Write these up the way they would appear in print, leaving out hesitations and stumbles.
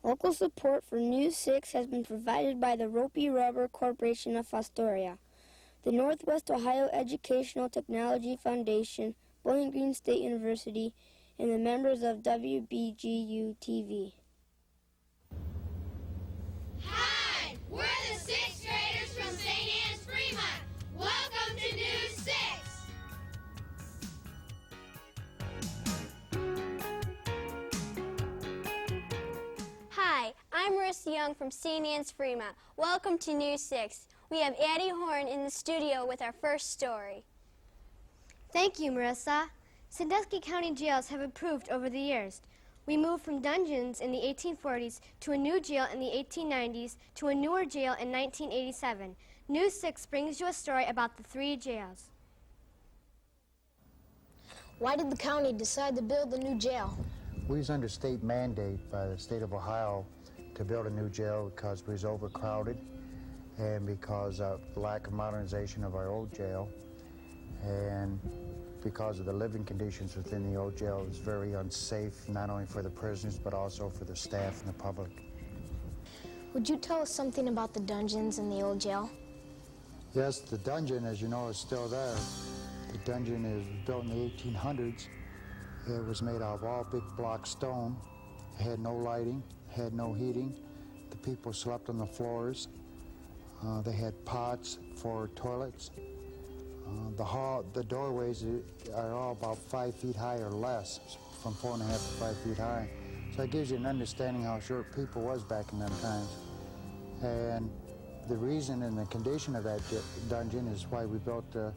Local support for News 6 has been provided by the Ropey Rubber Corporation of Astoria, the Northwest Ohio Educational Technology Foundation, Bowling Green State University, and the members of WBGU-TV. Hi, we're the 6th graders from St. Anne's, Fremont. Welcome to News 6. Hi, I'm Marissa Young from St. Anne's, Fremont. Welcome to News 6. We have Addie Horn in the studio with our first story. Thank you, Marissa. Sandusky County jails have improved over the years. We moved from dungeons in the 1840s to a new jail in the 1890s to a newer jail in 1987. News 6 brings you a story about the 3 jails. Why did the county decide to build the new jail? We was under state mandate by the state of Ohio to build a new jail because we was overcrowded and because of the lack of modernization of our old jail, and because of the living conditions within the old jail. It was very unsafe, not only for the prisoners but also for the staff and the public. Would you tell us something about the dungeons in the old jail? Yes, the dungeon, as you know, is still there. The dungeon is built in the 1800s. It was made out of all big block stone. It had no lighting, had no heating. The people slept on the floors. They had pots for toilets. The doorways are all about 5 feet high or less, from 4.5 to 5 feet high. So it gives you an understanding how short people was back in them times. And the reason and the condition of that dungeon is why we built the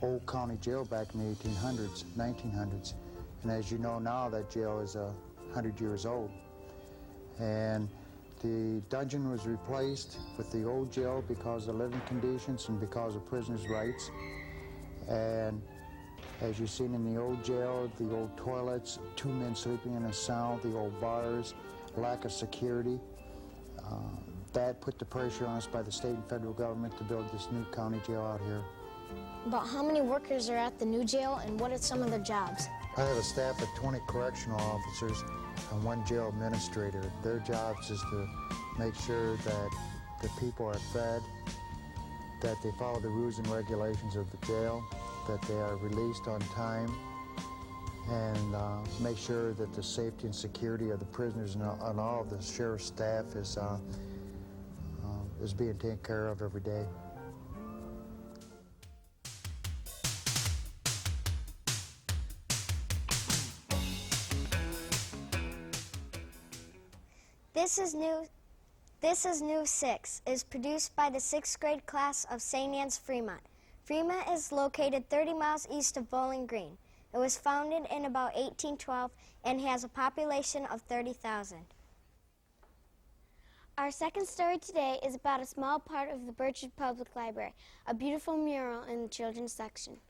old county jail back in the 1800s, 1900s. And as you know now, that jail is 100 years old. And the dungeon was replaced with the old jail because of living conditions and because of prisoners' rights. And as you've seen in the old jail, the old toilets, 2 men sleeping in a cell, the old bars, lack of security, that put the pressure on us by the state and federal government to build this new county jail out here. About how many workers are at the new jail and what are some of their jobs? I have a staff of 20 correctional officers and 1 jail administrator. Their jobs is to make sure that the people are fed, that they follow the rules and regulations of the jail, that they are released on time, and make sure that the safety and security of the prisoners and all of the sheriff's staff is being taken care of every day. This is News 6, is produced by the 6th grade class of St. Anne's, Fremont. Fremont is located 30 miles east of Bowling Green. It was founded in about 1812 and has a population of 30,000. Our second story today is about a small part of the Birchwood Public Library, a beautiful mural in the children's section.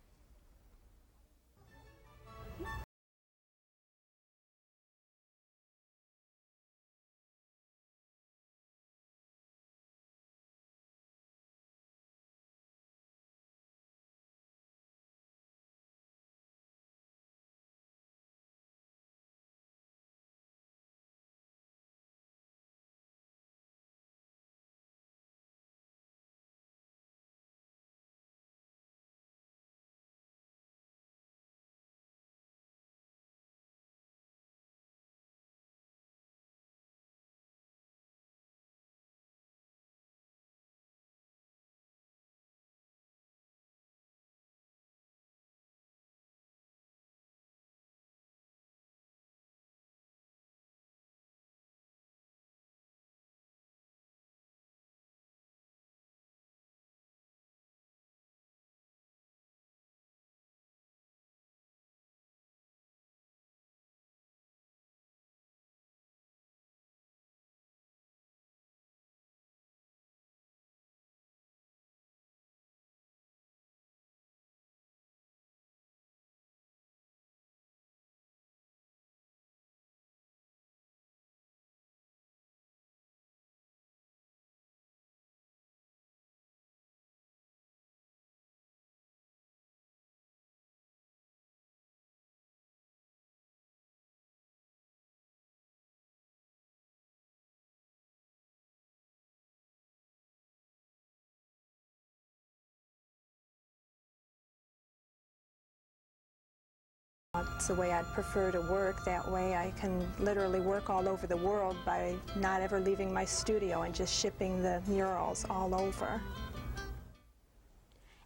It's the way I'd prefer to work. That way I can literally work all over the world by not ever leaving my studio and just shipping the murals all over.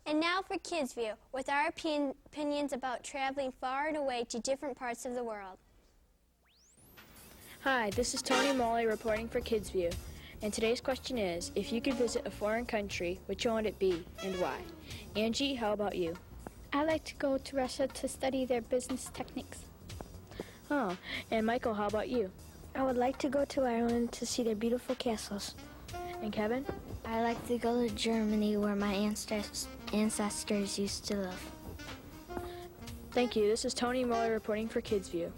And now for Kids View, with our opinions about traveling far and away to different parts of the world. Hi, this is Tony Molly reporting for Kids View. And today's question is, if you could visit a foreign country, which one would it be and why? Angie, how about you? I like to go to Russia to study their business techniques. Oh, and Michael, how about you? I would like to go to Ireland to see their beautiful castles. And Kevin? I like to go to Germany where my ancestors used to live. Thank you. This is Tony Molly reporting for Kids View.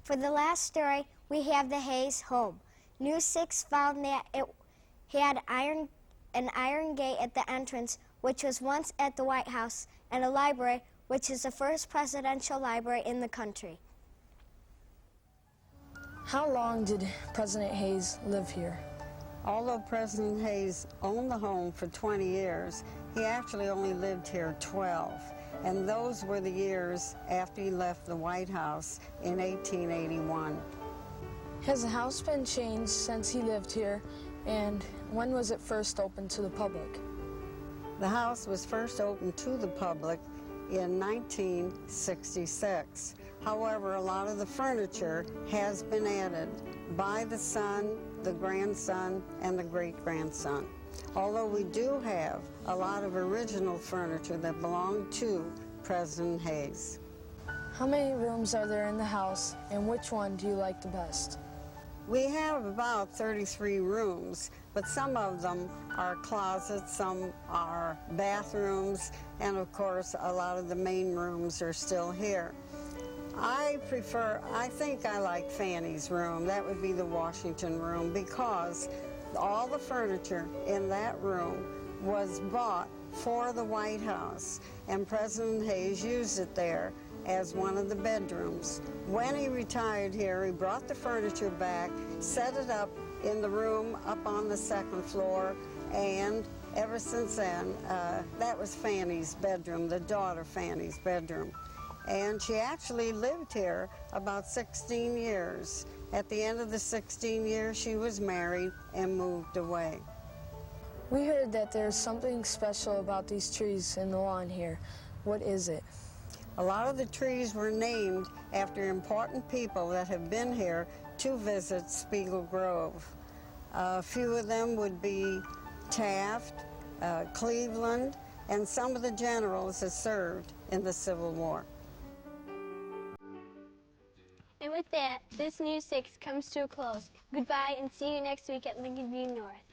For the last story, we have the Hayes home. News 6 found that it had an iron gate at the entrance, which was once at the White House, and a library, which is the first presidential library in the country. How long did President Hayes live here? Although President Hayes owned the home for 20 years, he actually only lived here 12. And those were the years after he left the White House in 1881. Has the house been changed since he lived here, and when was it first opened to the public? The house was first opened to the public in 1966. However, a lot of the furniture has been added by the son, the grandson, and the great-grandson. Although we do have a lot of original furniture that belonged to President Hayes. How many rooms are there in the house, and which one do you like the best? We have about 33 rooms, but some of them are closets, some are bathrooms, and of course a lot of the main rooms are still here. I think I like Fanny's room. That would be the Washington room, because all the furniture in that room was bought for the White House, and President Hayes used it there as one of the bedrooms. When he retired here, he brought the furniture back, set it up in the room up on the second floor, and ever since then, that was Fanny's bedroom, the daughter Fanny's bedroom. And she actually lived here about 16 years. At the end of the 16 years, she was married and moved away. We heard that there's something special about these trees in the lawn here. What is it? A lot of the trees were named after important people that have been here to visit Spiegel Grove. A few of them would be Taft, Cleveland, and some of the generals that served in the Civil War. And with that, this News 6 comes to a close. Goodbye, and see you next week at Lincoln View North.